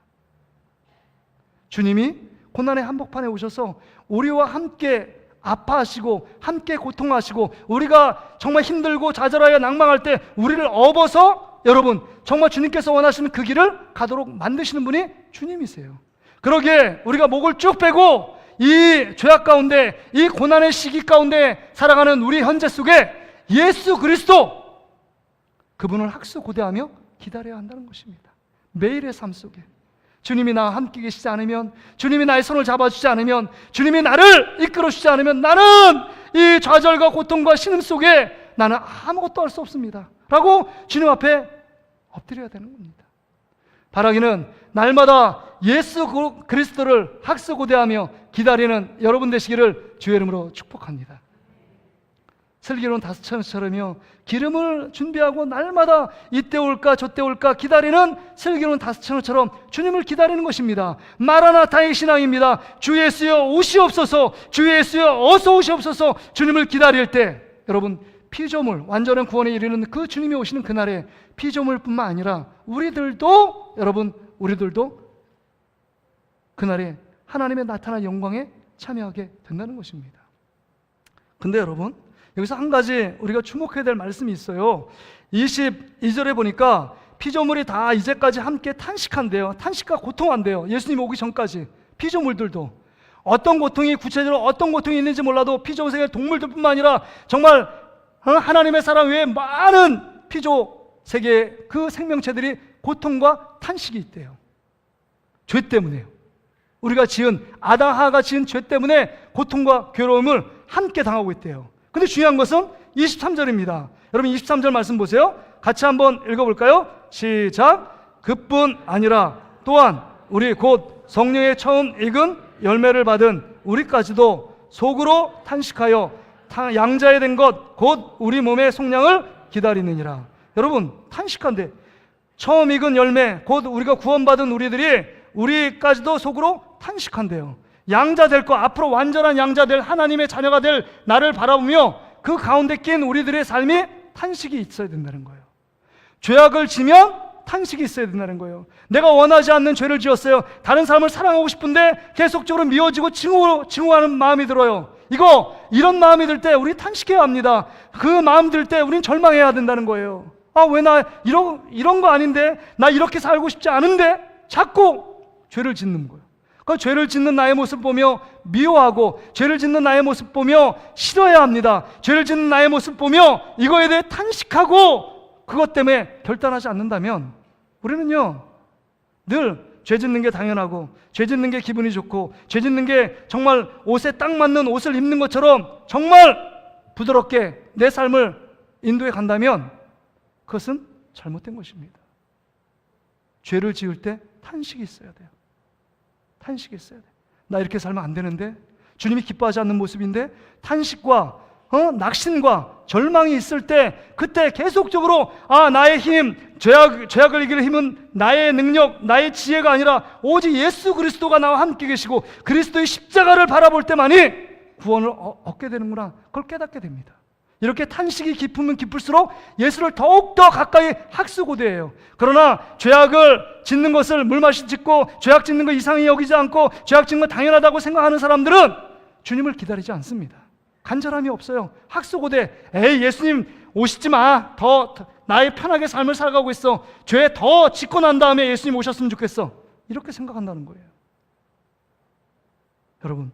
주님이 고난의 한복판에 오셔서 우리와 함께 아파하시고 함께 고통하시고 우리가 정말 힘들고 좌절하여 낭망할 때 우리를 업어서 여러분 정말 주님께서 원하시는 그 길을 가도록 만드시는 분이 주님이세요. 그러기에 우리가 목을 쭉 빼고 이 죄악 가운데 이 고난의 시기 가운데 살아가는 우리 현재 속에 예수 그리스도 그분을 학수고대하며 기다려야 한다는 것입니다. 매일의 삶 속에 주님이 나와 함께 계시지 않으면, 주님이 나의 손을 잡아주지 않으면, 주님이 나를 이끌어주지 않으면 나는 이 좌절과 고통과 신음 속에 나는 아무것도 할 수 없습니다 라고 주님 앞에 엎드려야 되는 겁니다. 바라기는 날마다 예수 그리스도를 학수고대하며 기다리는 여러분 되시기를 주의 이름으로 축복합니다. 슬기로운 다섯처럼요 기름을 준비하고 날마다 이때 올까 저때 올까 기다리는 슬기로운 다섯처럼 주님을 기다리는 것입니다. 마라나타의 신앙입니다. 주 예수여 오시옵소서, 주 예수여 어서 오시옵소서. 주님을 기다릴 때 여러분 피조물, 완전한 구원에 이르는 그 주님이 오시는 그날에 피조물뿐만 아니라 우리들도 여러분 우리들도 그날에 하나님의 나타난 영광에 참여하게 된다는 것입니다. 근데 여러분 여기서 한 가지 우리가 주목해야 될 말씀이 있어요. 22절에 보니까 피조물이 다 이제까지 함께 탄식한대요. 탄식과 고통한대요. 예수님 오기 전까지 피조물들도 어떤 고통이 구체적으로 어떤 고통이 있는지 몰라도 피조 세계 동물들뿐만 아니라 정말 하나님의 사람 외에 많은 피조 세계의 그 생명체들이 고통과 탄식이 있대요. 죄 때문에요. 우리가 지은 아담 하와가 지은 죄 때문에 고통과 괴로움을 함께 당하고 있대요. 근데 중요한 것은 23절입니다. 여러분 23절 말씀 보세요. 같이 한번 읽어볼까요? 시작. 그뿐 아니라 또한 우리 곧 성령의 처음 익은 열매를 받은 우리까지도 속으로 탄식하여 양자에 된 것 곧 우리 몸의 속량을 기다리느니라. 여러분 탄식한데 처음 익은 열매 곧 우리가 구원받은 우리까지도 속으로 탄식한대요. 양자 될 것, 앞으로 완전한 양자 될 하나님의 자녀가 될 나를 바라보며 그 가운데 낀 우리들의 삶이 탄식이 있어야 된다는 거예요. 죄악을 지면 탄식이 있어야 된다는 거예요. 내가 원하지 않는 죄를 지었어요. 다른 사람을 사랑하고 싶은데 계속적으로 미워지고 증오하는 마음이 들어요. 이런 마음이 들 때 우리 탄식해야 합니다. 그 마음 들 때 우린 절망해야 된다는 거예요. 왜 나 이런 거 아닌데, 나 이렇게 살고 싶지 않은데 자꾸 죄를 짓는 거예요. 그 죄를 짓는 나의 모습 보며 미워하고, 죄를 짓는 나의 모습 보며 싫어야 합니다. 죄를 짓는 나의 모습 보며 이거에 대해 탄식하고 그것 때문에 결단하지 않는다면 우리는요, 늘 죄 짓는 게 당연하고, 죄 짓는 게 기분이 좋고, 죄 짓는 게 정말 옷에 딱 맞는 옷을 입는 것처럼 정말 부드럽게 내 삶을 인도해 간다면 그것은 잘못된 것입니다. 죄를 지을 때 탄식이 있어야 돼요. 탄식이 있어야 돼요. 나 이렇게 살면 안 되는데, 주님이 기뻐하지 않는 모습인데, 탄식과 낙심과 절망이 있을 때, 그때 계속적으로 나의 힘, 죄악을 이길 힘은 나의 능력, 나의 지혜가 아니라 오직 예수 그리스도가 나와 함께 계시고 그리스도의 십자가를 바라볼 때만이 구원을 얻게 되는구나, 그걸 깨닫게 됩니다. 이렇게 탄식이 깊으면 깊을수록 예수를 더욱더 가까이 학수고대해요. 그러나 죄악을 짓는 것을 물맛이 짓고, 죄악 짓는 거 이상히 여기지 않고, 죄악 짓는 거 당연하다고 생각하는 사람들은 주님을 기다리지 않습니다. 간절함이 없어요. 학수고대, 예수님 오시지 마, 더 나의 편하게 삶을 살아가고 있어, 죄 더 짓고 난 다음에 예수님 오셨으면 좋겠어, 이렇게 생각한다는 거예요. 여러분,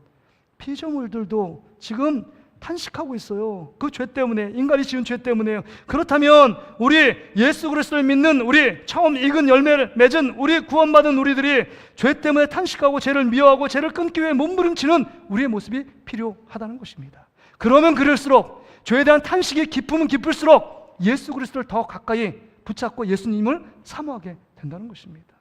피조물들도 지금 탄식하고 있어요. 그 죄 때문에, 인간이 지은 죄 때문에요. 그렇다면 우리 예수 그리스도를 믿는, 우리 처음 익은 열매를 맺은 우리 구원받은 우리들이 죄 때문에 탄식하고 죄를 미워하고 죄를 끊기 위해 몸부림치는 우리의 모습이 필요하다는 것입니다. 그러면 그럴수록, 죄에 대한 탄식이 깊으면 깊을수록 예수 그리스도를 더 가까이 붙잡고 예수님을 사모하게 된다는 것입니다.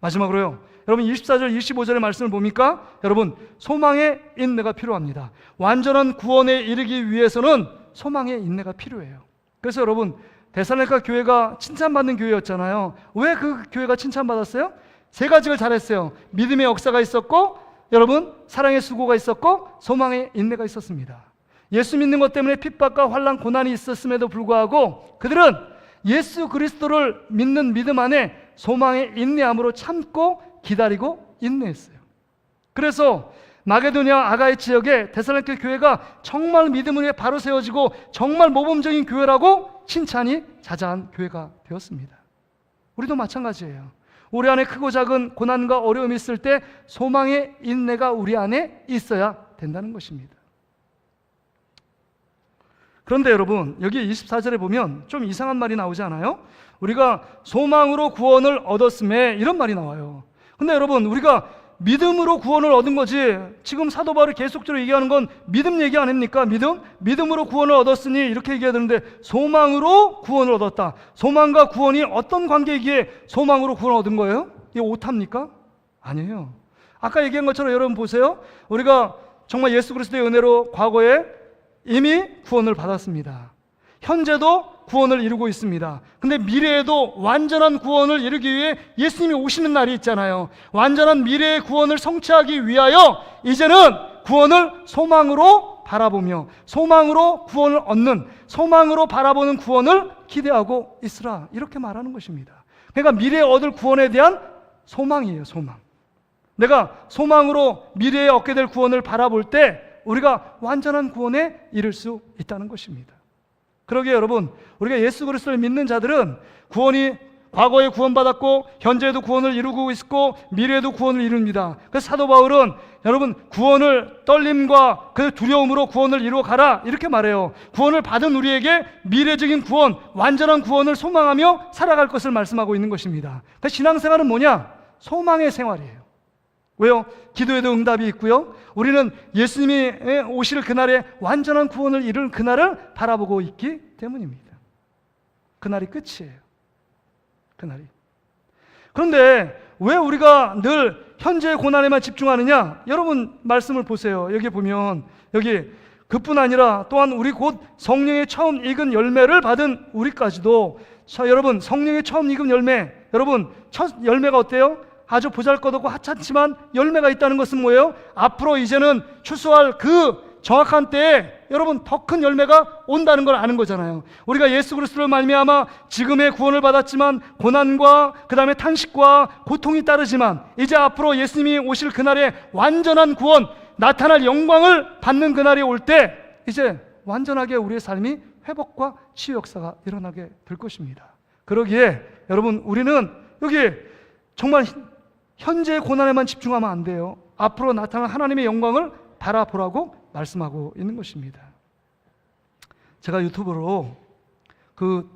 마지막으로요, 여러분 24절 25절의 말씀을 보니까 여러분, 소망의 인내가 필요합니다. 완전한 구원에 이르기 위해서는 소망의 인내가 필요해요. 그래서 여러분, 데살로니가 교회가 칭찬받는 교회였잖아요. 왜 그 교회가 칭찬받았어요? 세 가지를 잘했어요. 믿음의 역사가 있었고, 여러분 사랑의 수고가 있었고, 소망의 인내가 있었습니다. 예수 믿는 것 때문에 핍박과 환난 고난이 있었음에도 불구하고 그들은 예수 그리스도를 믿는 믿음 안에 소망의 인내함으로 참고 기다리고 인내했어요. 그래서 마게도니아 아가이 지역에 데살로니가 교회가 정말 믿음을 위해 바로 세워지고 정말 모범적인 교회라고 칭찬이 자자한 교회가 되었습니다. 우리도 마찬가지예요. 우리 안에 크고 작은 고난과 어려움이 있을 때 소망의 인내가 우리 안에 있어야 된다는 것입니다. 그런데 여러분, 여기 24절에 보면 좀 이상한 말이 나오지 않아요? 우리가 소망으로 구원을 얻었음에, 이런 말이 나와요. 근데 여러분, 우리가 믿음으로 구원을 얻은 거지, 지금 사도 바울이 계속적으로 얘기하는 건 믿음 얘기 아닙니까? 믿음으로 구원을 얻었으니 이렇게 얘기해야 되는데, 소망으로 구원을 얻었다. 소망과 구원이 어떤 관계이기에 소망으로 구원을 얻은 거예요? 이게 오타입니까? 아니에요. 아까 얘기한 것처럼 여러분 보세요. 우리가 정말 예수 그리스도의 은혜로 과거에 이미 구원을 받았습니다. 현재도 구원을 이루고 있습니다. 근데 미래에도 완전한 구원을 이루기 위해 예수님이 오시는 날이 있잖아요. 완전한 미래의 구원을 성취하기 위하여 이제는 구원을 소망으로 바라보며, 소망으로 구원을 얻는, 소망으로 바라보는 구원을 기대하고 있으라, 이렇게 말하는 것입니다. 그러니까 미래에 얻을 구원에 대한 소망이에요. 소망. 내가 소망으로 미래에 얻게 될 구원을 바라볼 때 우리가 완전한 구원에 이를 수 있다는 것입니다. 그러기에 여러분, 우리가 예수 그리스도를 믿는 자들은 구원이, 과거에 구원받았고 현재에도 구원을 이루고 있고 미래에도 구원을 이룹니다. 그래서 사도 바울은 여러분, 구원을 떨림과 그 두려움으로 구원을 이루어 가라, 이렇게 말해요. 구원을 받은 우리에게 미래적인 구원, 완전한 구원을 소망하며 살아갈 것을 말씀하고 있는 것입니다. 그 신앙생활은 뭐냐? 소망의 생활이에요. 왜요? 기도에도 응답이 있고요, 우리는 예수님이 오실 그날에 완전한 구원을 이룰 그날을 바라보고 있기 때문입니다. 그날이 끝이에요. 그날이. 그런데 왜 우리가 늘 현재의 고난에만 집중하느냐? 여러분 말씀을 보세요. 여기 보면, 여기 그뿐 아니라 또한 우리 곧 성령의 처음 익은 열매를 받은 우리까지도, 여러분 성령의 처음 익은 열매, 여러분 첫 열매가 어때요? 아주 보잘것없고 하찮지만 열매가 있다는 것은 뭐예요? 앞으로 이제는 추수할 그 정확한 때에 여러분 더 큰 열매가 온다는 걸 아는 거잖아요. 우리가 예수 그리스도를 말미암아 지금의 구원을 받았지만 고난과 그 다음에 탄식과 고통이 따르지만 이제 앞으로 예수님이 오실 그날에 완전한 구원, 나타날 영광을 받는 그날이 올 때 이제 완전하게 우리의 삶이 회복과 치유 역사가 일어나게 될 것입니다. 그러기에 여러분 우리는 여기 정말 현재의 고난에만 집중하면 안 돼요. 앞으로 나타날 하나님의 영광을 바라보라고 말씀하고 있는 것입니다. 제가 유튜브로 그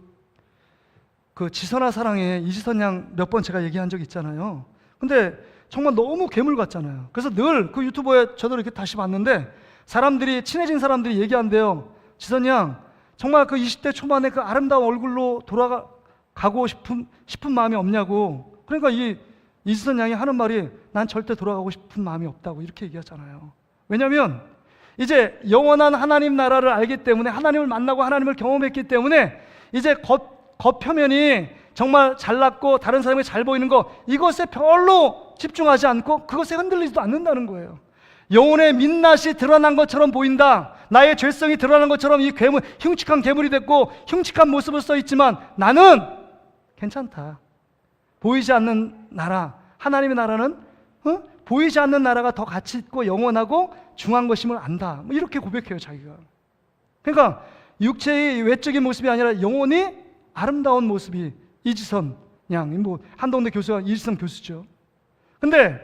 지선아 사랑의 이지선 양 몇 번 제가 얘기한 적 있잖아요. 근데 정말 너무 괴물 같잖아요. 그래서 늘 그 유튜브에 저도 이렇게 다시 봤는데 사람들이, 친해진 사람들이 얘기한대요. 지선 양 정말 그 20대 초반에 그 아름다운 얼굴로 돌아가고 싶은 마음이 없냐고. 그러니까 이 이지선 양이 하는 말이 난 절대 돌아가고 싶은 마음이 없다고 이렇게 얘기하잖아요. 왜냐하면 이제 영원한 하나님 나라를 알기 때문에, 하나님을 만나고 하나님을 경험했기 때문에 이제 겉표면이 정말 잘났고 다른 사람이 잘 보이는 거, 이것에 별로 집중하지 않고 그것에 흔들리지도 않는다는 거예요. 영혼의 민낯이 드러난 것처럼 보인다, 나의 죄성이 드러난 것처럼 이 괴물, 흉측한 괴물이 됐고 흉측한 모습을 써 있지만 나는 괜찮다. 보이지 않는 나라, 하나님의 나라는 보이지 않는 나라가 더 가치 있고 영원하고 중요한 것임을 안다. 뭐 이렇게 고백해요, 자기가. 그러니까 육체의 외적인 모습이 아니라 영혼이 아름다운 모습이 이지선 양, 뭐 한동대 교수가 이지선 교수죠. 근데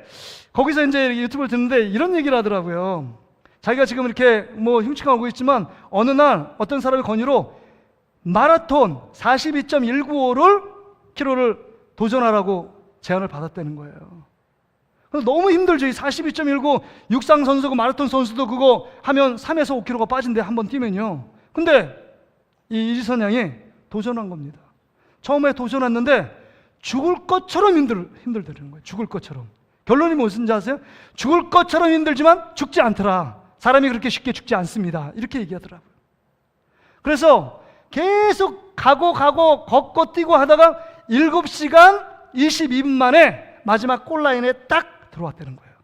거기서 이제 유튜브를 듣는데 이런 얘기를 하더라고요. 자기가 지금 이렇게 뭐 흉측하고 있지만 어느 날 어떤 사람의 권유로 마라톤 42.195를 도전하라고 제안을 받았다는 거예요. 너무 힘들죠. 42.19 육상 선수고 마라톤 선수도 그거 하면 3에서 5kg가 빠진대, 한번 뛰면요. 근데 이 이지선 양이 도전한 겁니다. 처음에 도전했는데 죽을 것처럼 힘들다는 거예요. 죽을 것처럼. 결론이 무슨지 아세요? 죽을 것처럼 힘들지만 죽지 않더라. 사람이 그렇게 쉽게 죽지 않습니다. 이렇게 얘기하더라고요. 그래서 계속 가고 걷고 뛰고 하다가 7시간 22분 만에 마지막 골라인에 딱 들어왔다는 거예요.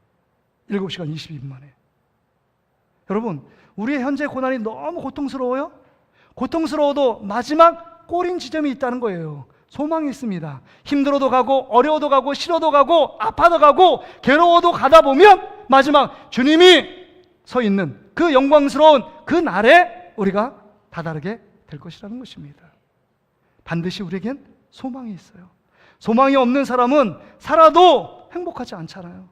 7시간 22분 만에. 여러분, 우리의 현재 고난이 너무 고통스러워요? 고통스러워도 마지막 꼬린 지점이 있다는 거예요. 소망이 있습니다. 힘들어도 가고 어려워도 가고 싫어도 가고 아파도 가고 괴로워도 가다 보면 마지막 주님이 서 있는 그 영광스러운 그 날에 우리가 다다르게 될 것이라는 것입니다. 반드시 우리에겐 소망이 있어요. 소망이 없는 사람은 살아도 행복하지 않잖아요.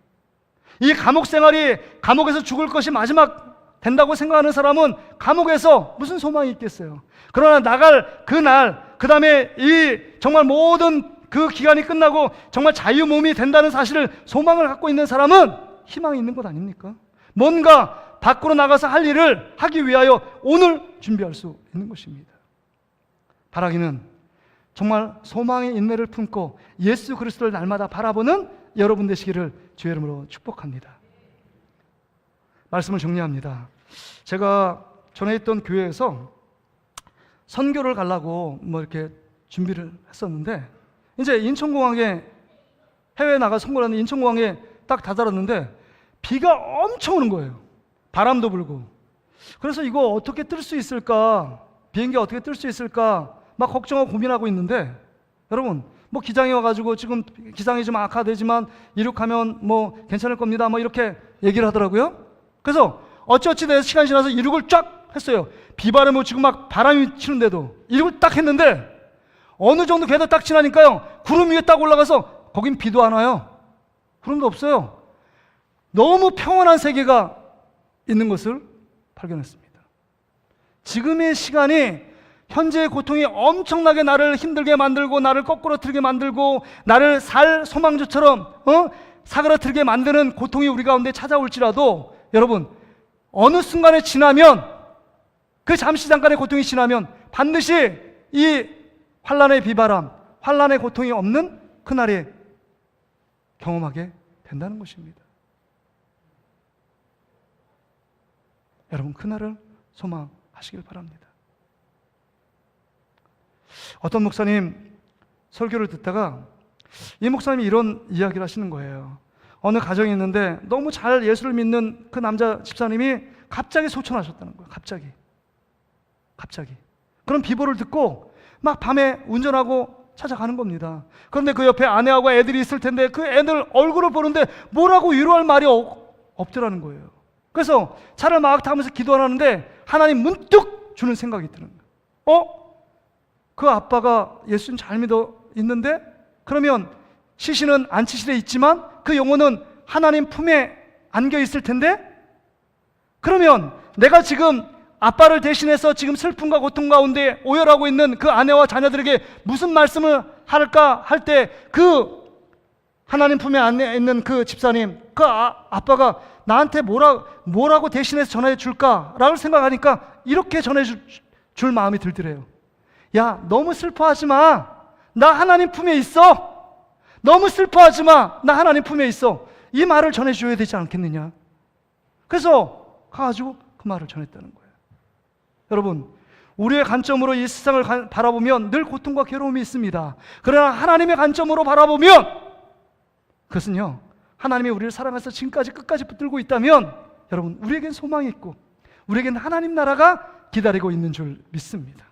이 감옥 생활이, 감옥에서 죽을 것이 마지막 된다고 생각하는 사람은 감옥에서 무슨 소망이 있겠어요. 그러나 나갈 그날, 그 다음에 이 정말 모든 그 기간이 끝나고 정말 자유 몸이 된다는 사실을, 소망을 갖고 있는 사람은 희망이 있는 것 아닙니까? 뭔가 밖으로 나가서 할 일을 하기 위하여 오늘 준비할 수 있는 것입니다. 바라기는 정말 소망의 인내를 품고 예수 그리스도를 날마다 바라보는 여러분 되시기를 주의 이름으로 축복합니다. 말씀을 정리합니다. 제가 전에 있던 교회에서 선교를 가려고 뭐 이렇게 준비를 했었는데, 이제 인천공항에, 해외에 나가 선교를 하는 인천공항에 딱 다다랐는데 비가 엄청 오는 거예요. 바람도 불고. 그래서 이거 어떻게 뜰 수 있을까, 비행기 어떻게 뜰 수 있을까 막 걱정하고 고민하고 있는데, 여러분 뭐 기장이 와가지고 지금 기상이 좀 악화되지만 이륙하면 뭐 괜찮을 겁니다 뭐 이렇게 얘기를 하더라고요. 그래서 어찌어찌 돼서 시간이 지나서 이륙을 쫙 했어요. 비바람이 지금 막 바람이 치는데도 이륙을 딱 했는데 어느 정도 궤도 딱 지나니까요, 구름 위에 딱 올라가서 거긴 비도 안 와요. 구름도 없어요. 너무 평온한 세계가 있는 것을 발견했습니다. 지금의 시간이 현재의 고통이 엄청나게 나를 힘들게 만들고 나를 거꾸로 틀게 만들고 나를 살 소망조처럼 사그라들게 만드는 고통이 우리 가운데 찾아올지라도, 여러분 어느 순간에 지나면, 그 잠시 잠깐의 고통이 지나면 반드시 이 환난의 비바람, 환난의 고통이 없는 그날에 경험하게 된다는 것입니다. 여러분 그날을 소망하시길 바랍니다. 어떤 목사님 설교를 듣다가 이 목사님이 이런 이야기를 하시는 거예요. 어느 가정이 있는데 너무 잘 예수를 믿는 그 남자 집사님이 갑자기 소천하셨다는 거예요. 갑자기. 그런 비보를 듣고 막 밤에 운전하고 찾아가는 겁니다. 그런데 그 옆에 아내하고 애들이 있을 텐데 그 애들 얼굴을 보는데 뭐라고 위로할 말이 없더라는 거예요. 그래서 차를 막 타면서 기도하는데 하나님 문득 주는 생각이 드는 거예요. 그 아빠가 예수님 잘 믿어 있는데 그러면 시신은 안치실에 있지만 그 영혼은 하나님 품에 안겨 있을 텐데 그러면 내가 지금 아빠를 대신해서 지금 슬픔과 고통 가운데 오열하고 있는 그 아내와 자녀들에게 무슨 말씀을 할까 할 때 그 하나님 품에 안에 있는 그 집사님, 그 아빠가 나한테 뭐라고 대신해서 전해 줄까라고 생각하니까 이렇게 전해 줄 마음이 들더래요. 야, 너무 슬퍼하지 마. 나 하나님 품에 있어. 너무 슬퍼하지 마. 나 하나님 품에 있어. 이 말을 전해줘야 되지 않겠느냐. 그래서 가가지고 그 말을 전했다는 거예요. 여러분, 우리의 관점으로 이 세상을 바라보면 늘 고통과 괴로움이 있습니다. 그러나 하나님의 관점으로 바라보면 그것은요, 하나님이 우리를 사랑해서 지금까지 끝까지 붙들고 있다면 여러분, 우리에겐 소망이 있고 우리에겐 하나님 나라가 기다리고 있는 줄 믿습니다.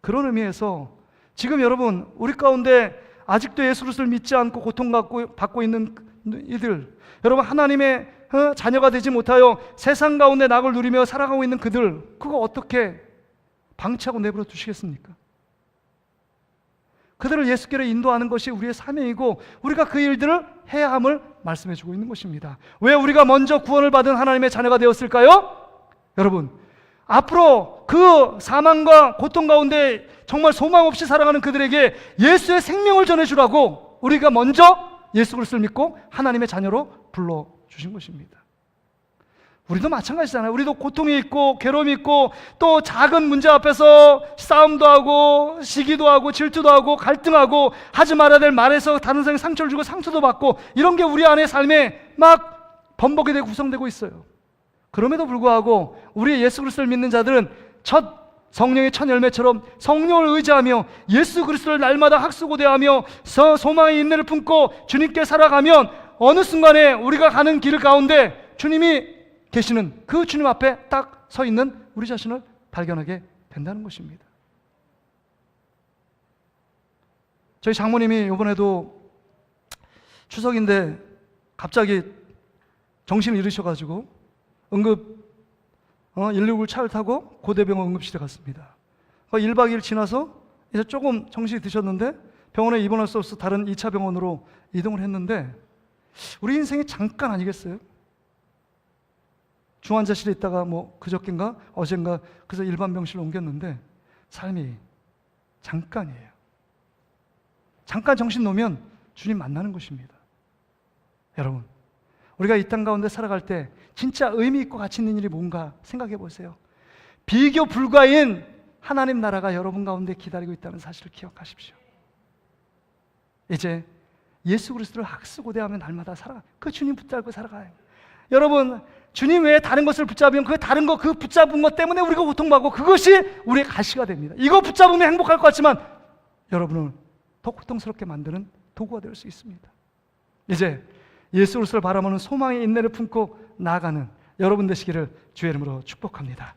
그런 의미에서 지금 여러분, 우리 가운데 아직도 예수 그리스도를 믿지 않고 고통받고 있는 이들, 여러분 하나님의 자녀가 되지 못하여 세상 가운데 낙을 누리며 살아가고 있는 그들, 그거 어떻게 방치하고 내버려 두시겠습니까? 그들을 예수께로 인도하는 것이 우리의 사명이고 우리가 그 일들을 해야 함을 말씀해 주고 있는 것입니다. 왜 우리가 먼저 구원을 받은 하나님의 자녀가 되었을까요? 여러분, 앞으로 그 사망과 고통 가운데 정말 소망 없이 살아가는 그들에게 예수의 생명을 전해주라고 우리가 먼저 예수 그리스도를 믿고 하나님의 자녀로 불러주신 것입니다. 우리도 마찬가지잖아요. 우리도 고통이 있고 괴로움이 있고 또 작은 문제 앞에서 싸움도 하고 시기도 하고 질투도 하고 갈등하고 하지 말아야 될 말에서 다른 사람에게 상처를 주고 상처도 받고 이런 게 우리 안에 삶에 막 번복이 되고 구성되고 있어요. 그럼에도 불구하고 우리 예수 그리스도를 믿는 자들은 성령의 첫 열매처럼 성령을 의지하며 예수 그리스도를 날마다 학수고대하며 소망의 인내를 품고 주님께 살아가면 어느 순간에 우리가 가는 길 가운데 주님이 계시는 그 주님 앞에 딱 서 있는 우리 자신을 발견하게 된다는 것입니다. 저희 장모님이 이번에도 추석인데 갑자기 정신을 잃으셔가지고 119 차를 타고 고대병원 응급실에 갔습니다. 1박 2일 지나서 이제 조금 정신이 드셨는데 병원에 입원할 수 없어 다른 2차 병원으로 이동을 했는데 우리 인생이 잠깐 아니겠어요? 중환자실에 있다가 그저께인가 어젠가 그래서 일반 병실로 옮겼는데 삶이 잠깐이에요. 잠깐 정신 놓으면 주님 만나는 것입니다. 여러분, 우리가 이 땅 가운데 살아갈 때 진짜 의미 있고 가치 있는 일이 뭔가 생각해 보세요. 비교 불가인 하나님 나라가 여러분 가운데 기다리고 있다는 사실을 기억하십시오. 이제 예수 그리스도를 학수고대하며 날마다 살아가. 그 주님 붙잡고 살아가요. 여러분, 주님 외에 다른 것을 붙잡으면 그 다른 거, 그 붙잡은 것 때문에 우리가 고통받고 그것이 우리의 가시가 됩니다. 이거 붙잡으면 행복할 것 같지만 여러분을 더 고통스럽게 만드는 도구가 될 수 있습니다. 이제 예수 그리스도를 바라보는 소망의 인내를 품고 나아가는 여러분 되시기를 주의 이름으로 축복합니다.